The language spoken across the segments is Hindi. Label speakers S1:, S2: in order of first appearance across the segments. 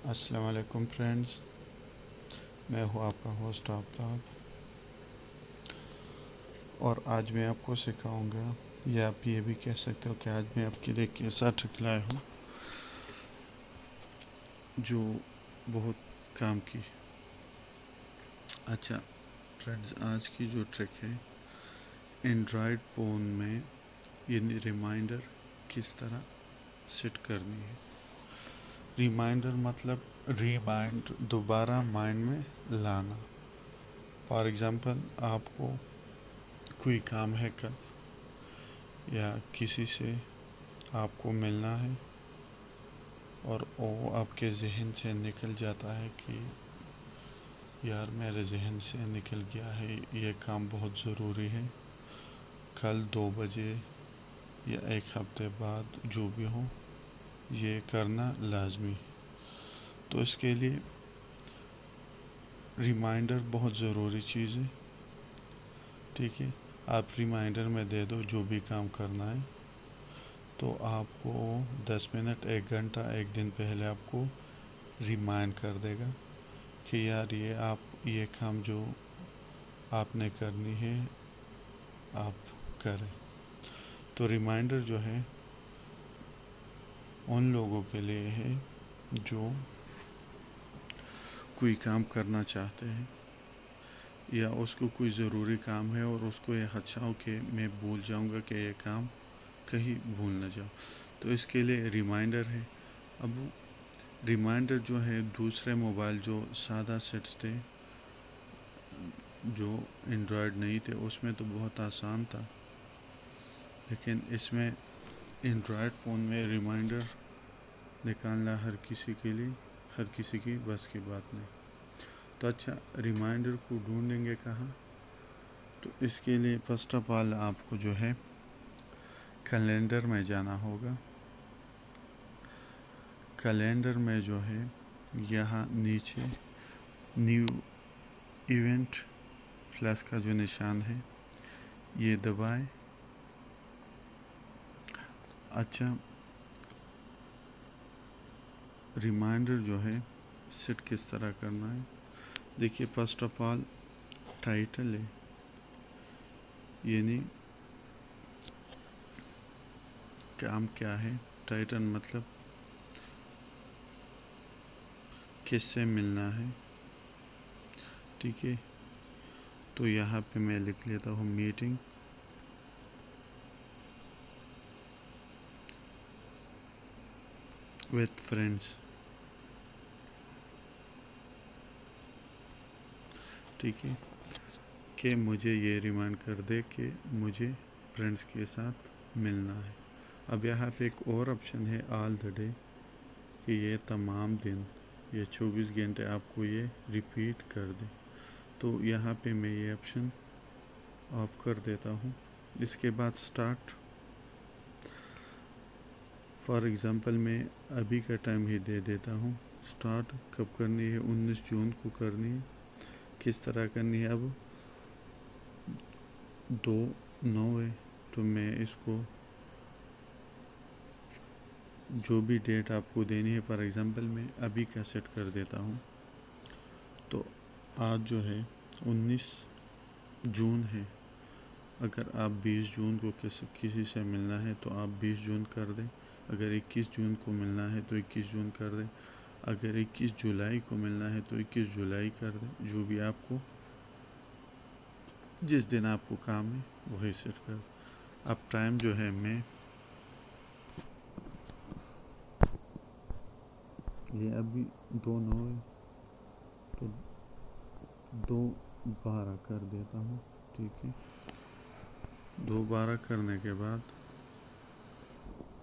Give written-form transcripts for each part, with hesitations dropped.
S1: अस्सलाम वालेकुम फ्रेंड्स, मैं हूँ आपका होस्ट आफ्ताब। और आज मैं आपको सिखाऊंगा, या आप ये भी कह सकते हो कि आज मैं आपके लिए एक ऐसा ट्रिक लाया हूँ जो बहुत काम की। अच्छा फ्रेंड्स, आज की जो ट्रिक है, एंड्रॉयड फ़ोन में ये रिमाइंडर किस तरह सेट करनी है। रिमाइंडर मतलब रिमाइंड, दोबारा माइंड में लाना। फॉर एग्ज़ाम्पल, आपको कोई काम है कल, या किसी से आपको मिलना है और वो आपके जहन से निकल जाता है कि यार मेरे जहन से निकल गया है, ये काम बहुत ज़रूरी है, कल 2 बजे या एक हफ्ते बाद जो भी हो ये करना लाजमी। तो इसके लिए रिमाइंडर बहुत ज़रूरी चीज़ है। ठीक है, आप रिमाइंडर में दे दो जो भी काम करना है, तो आपको 10 मिनट, 1 घंटा, एक दिन पहले आपको रिमाइंड कर देगा कि यार ये काम जो आपने करनी है आप करें। तो रिमाइंडर जो है उन लोगों के लिए है जो कोई काम करना चाहते हैं, या उसको कोई ज़रूरी काम है और उसको ये खदशा हो कि मैं भूल जाऊंगा कि ये काम कहीं भूल ना जाऊँ, तो इसके लिए रिमाइंडर है। अब रिमाइंडर जो है दूसरे मोबाइल जो सादा सेट्स थे, जो एंड्रॉयड नहीं थे, उसमें तो बहुत आसान था, लेकिन इसमें एंड्रॉयड फ़ोन में रिमाइंडर निकालना हर किसी की बस की बात नहीं। तो अच्छा, रिमाइंडर को ढूंढेंगे कहाँ? तो इसके लिए फर्स्ट ऑफ ऑल आपको जो है कैलेंडर में जाना होगा। कैलेंडर में जो है यहाँ नीचे न्यू इवेंट फ्लैश का जो निशान है ये दबाएं। अच्छा, रिमाइंडर जो है सेट किस तरह करना है, देखिए फर्स्ट ऑफ ऑल टाइटल है, यानी काम क्या है। टाइटल मतलब किससे मिलना है। ठीक है, तो यहाँ पे मैं लिख लेता हूँ मीटिंग विथ फ्रेंड्स। ठीक है, कि मुझे ये रिमाइंड कर दे कि मुझे फ्रेंड्स के साथ मिलना है। अब यहाँ पे एक और ऑप्शन है ऑल द डे, कि ये तमाम दिन, ये 24 घंटे आपको ये रिपीट कर दे। तो यहाँ पे मैं ये ऑप्शन ऑफ कर देता हूँ। इसके बाद स्टार्ट, फॉर एग्ज़ाम्पल मैं अभी का टाइम ही दे देता हूँ। स्टार्ट कब करनी है? 19 जून को करनी है। किस तरह करनी है? अब 2/9 है, तो मैं इसको जो भी डेट आपको देनी है, फॉर एग्ज़ाम्पल मैं अभी का सेट कर देता हूँ। तो आज जो है 19 जून है। अगर आप 20 जून को किसी से मिलना है तो आप 20 जून कर दें। अगर 21 जून को मिलना है तो 21 जून कर दें। अगर 21 जुलाई को मिलना है तो 21 जुलाई कर दें। जो भी आपको, जिस दिन आपको काम है वही सेट कर। अब टाइम जो है मैं ये अभी 2/9 है, तो 2/12 कर देता हूँ। ठीक है, 2/12 करने के बाद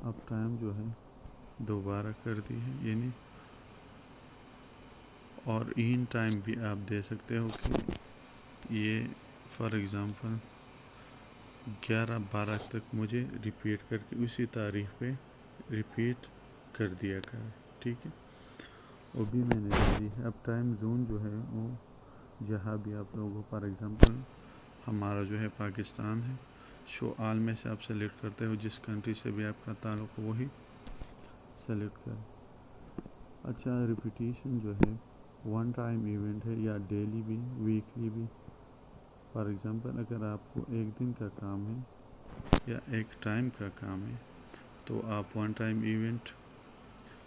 S1: अब टाइम जो है 2/12 कर दी है, यानी और इन टाइम भी आप दे सकते हो कि ये फॉर एग्ज़ाम्पल 11/12 तक मुझे रिपीट करके उसी तारीख पे रिपीट कर दिया करें। ठीक है, वो भी मैंने दे दी है। अब टाइम जोन जो है वो जहाँ भी आप लोगों, फॉर एग्ज़ाम्पल हमारा जो है पाकिस्तान है, शो आल में से आप सेलेक्ट करते हो, जिस कंट्री से भी आपका ताल्लुक़ वही सेलेक्ट करें। अच्छा, रिपीटिशन जो है वन टाइम इवेंट है या डेली भी, वीकली भी। फॉर एग्ज़ाम्पल अगर आपको एक दिन का काम है या एक टाइम का काम है तो आप वन टाइम इवेंट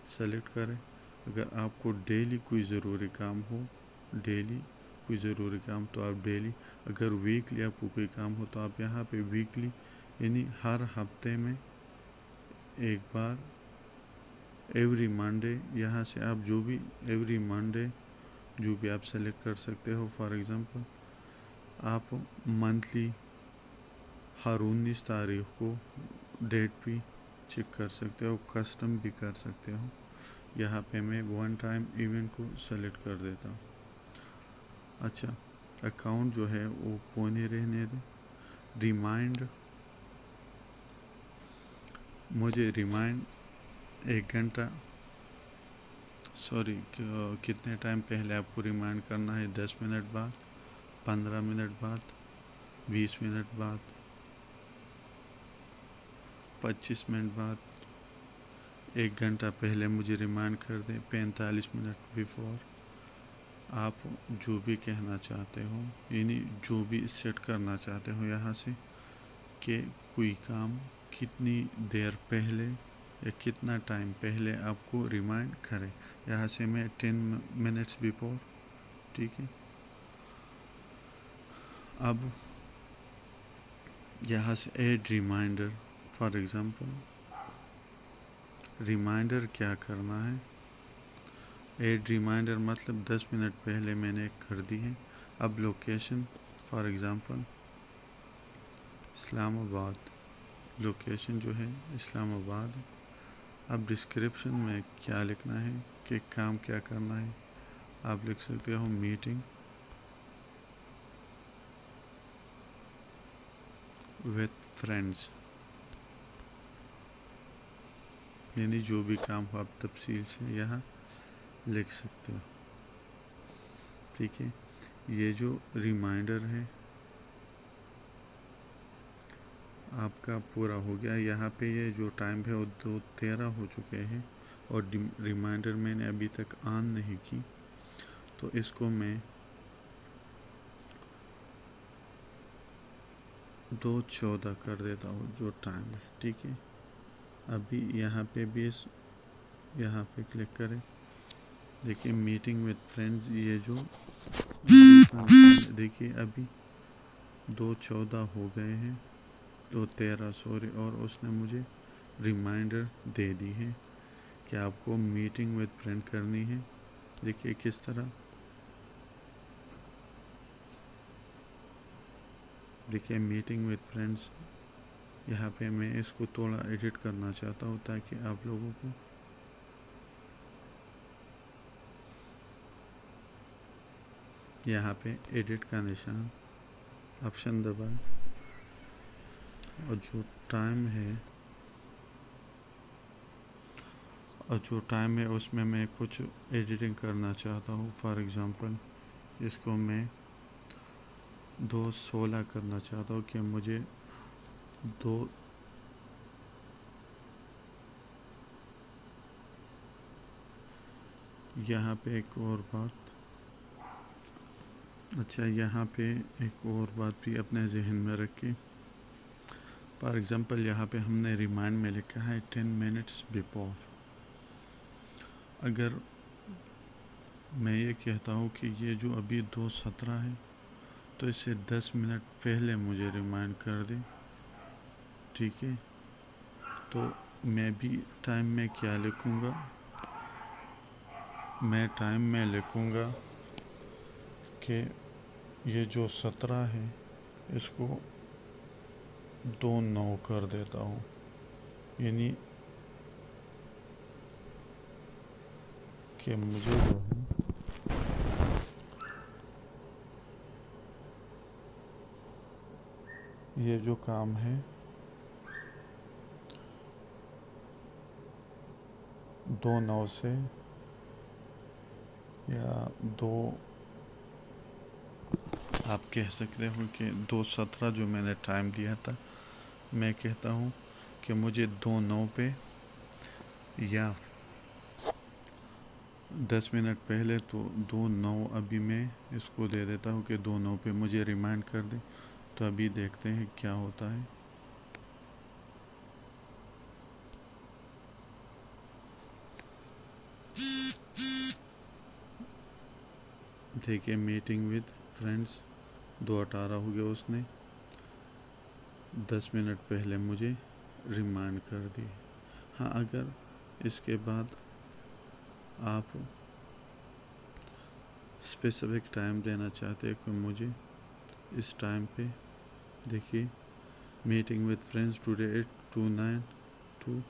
S1: सेलेक्ट करें। अगर आपको डेली कोई ज़रूरी काम हो, डेली कोई ज़रूरी काम, तो आप डेली। अगर वीकली आपको कोई काम हो तो आप यहाँ पे वीकली यानी हर हफ्ते में एक बार, एवरी मंडे, यहाँ से आप जो भी एवरी मंडे जो भी आप सेलेक्ट कर सकते हो। फॉर एग्ज़ाम्पल आप मंथली हर 19 तारीख को डेट भी चेक कर सकते हो, कस्टम भी कर सकते हो। यहाँ पे मैं वन टाइम इवेंट को सेलेक्ट कर देता हूँ। अच्छा, अकाउंट जो है वो पुणे रहने दे। रिमाइंड, मुझे रिमाइंड 1 घंटा, सॉरी कितने टाइम पहले आपको रिमाइंड करना है? 10 मिनट बाद, 15 मिनट बाद, 20 मिनट बाद, 25 मिनट बाद, 1 घंटा पहले मुझे रिमाइंड कर दें, 45 मिनट बिफोर। आप जो भी कहना चाहते हो, यानी जो भी सेट करना चाहते हो यहाँ से कि कोई काम कितनी देर पहले या कितना टाइम पहले आपको रिमाइंड करे। यहाँ से मैं 10 मिनट्स बिफोर, ठीक है। अब यहाँ से add reminder, for example reminder क्या करना है? ऐड रिमाइंडर मतलब 10 मिनट पहले मैंने कर दी है। अब location, for example Islamabad, location जो है इस्लामाबाद। अब डिस्क्रिप्शन में क्या लिखना है कि काम क्या करना है? आप लिख सकते हो मीटिंग विथ फ्रेंड्स, यानी जो भी काम हो आप तफसील से यहाँ लिख सकते हो, ठीक है। ये जो रिमाइंडर है आपका पूरा हो गया। यहाँ पे ये जो टाइम है वो 2:13 हो चुके हैं और रिमाइंडर मैंने अभी तक ऑन नहीं की, तो इसको मैं 2:14 कर देता हूँ जो टाइम है, ठीक है। अभी यहाँ पे भी यहाँ पे क्लिक करें, देखिए मीटिंग विद फ्रेंड्स, ये जो देखिए अभी 2:14 हो गए हैं, 2:13 सॉरी, और उसने मुझे रिमाइंडर दे दी है कि आपको मीटिंग विद फ्रेंड करनी है। देखिए किस तरह, देखिए मीटिंग विद फ्रेंड्स। यहाँ पे मैं इसको थोड़ा एडिट करना चाहता हूँ ताकि आप लोगों को यहाँ पे एडिट का निशान ऑप्शन दबाएं और जो टाइम है उसमें मैं कुछ एडिटिंग करना चाहता हूँ। फॉर एग्ज़ाम्पल इसको मैं 2:16 करना चाहता हूँ कि मुझे 2 यहाँ पे एक और बात, अच्छा यहाँ पे एक और बात भी अपने जहन में रखें। फॉर एग्ज़ाम्पल यहाँ पे हमने रिमाइंड में लिखा है 10 मिनट्स बिफोर। अगर मैं ये कहता हूँ कि ये जो अभी 2:17 है तो इससे 10 मिनट पहले मुझे रिमाइंड कर दे, ठीक है। तो मैं भी टाइम में क्या लिखूँगा? मैं टाइम में लिखूँगा कि ये जो 17 है इसको 2:09 कर देता हूँ, यानी कि मुझे जो है ये जो काम है 2:09 से या 2, आप कह सकते हो कि 2:17 जो मैंने टाइम दिया था, मैं कहता हूँ कि मुझे 2:09 पे या 10 मिनट पहले, तो 2:09 अभी मैं इसको दे देता हूँ कि 2:09 पे मुझे रिमाइंड कर दे। तो अभी देखते हैं क्या होता है। देखिए मीटिंग विद फ्रेंड्स 2:18 हो गया, उसने 10 मिनट पहले मुझे रिमाइंड कर दी। हाँ, अगर इसके बाद आप स्पेसिफिक टाइम देना चाहते हैं कि मुझे इस टाइम पे, देखिए meeting with friends today at 2:09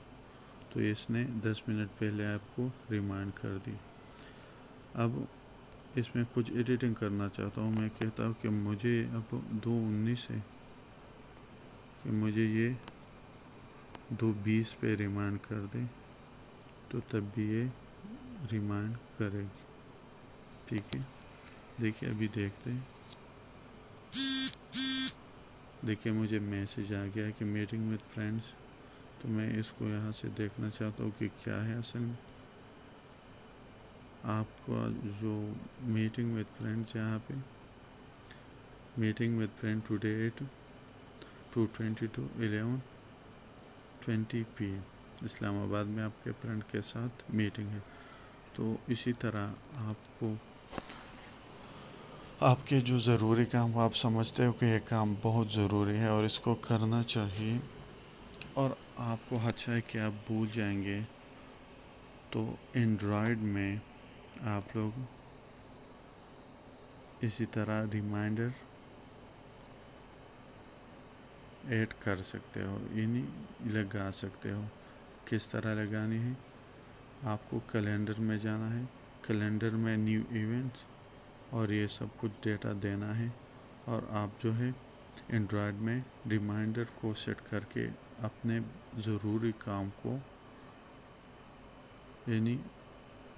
S1: तो इसने 10 मिनट पहले आपको रिमाइंड कर दी। अब इसमें कुछ एडिटिंग करना चाहता हूँ। मैं कहता हूँ कि मुझे अब 2:19 है कि मुझे ये 2:20 पे रिमाइंड कर दे, तो तब भी ये रिमाइंड करेगी। ठीक है, देखिए अभी देखते हैं। देखिए मुझे मैसेज आ गया है कि मीटिंग विद फ्रेंड्स। तो मैं इसको यहाँ से देखना चाहता हूँ कि क्या है असल में। आपका जो मीटिंग विद फ्रेंड्स, यहाँ पे meeting with friend today at 2:22 11:20 PM Islamabad में आपके फ्रेंड के साथ मीटिंग है। तो इसी तरह आपको आपके जो ज़रूरी काम आप समझते हो कि ये काम बहुत ज़रूरी है और इसको करना चाहिए, और आपको अच्छा है कि आप भूल जाएंगे, तो एंड्रॉयड में आप लोग इसी तरह रिमाइंडर ऐड कर सकते हो, यानी लगा सकते हो। किस तरह लगानी है, आपको कैलेंडर में जाना है, कैलेंडर में न्यू इवेंट्स और ये सब कुछ डेटा देना है, और आप जो है एंड्रॉयड में रिमाइंडर को सेट करके अपने ज़रूरी काम को यानी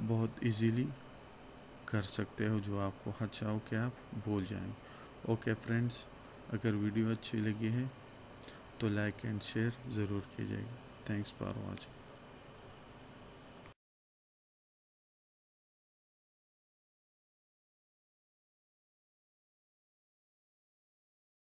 S1: बहुत इजीली कर सकते हो, जो आपको अच्छा हो कि आप भूल जाएं। ओके फ्रेंड्स, अगर वीडियो अच्छी लगी है तो लाइक एंड शेयर ज़रूर कीजिएगा। Thanks for watching.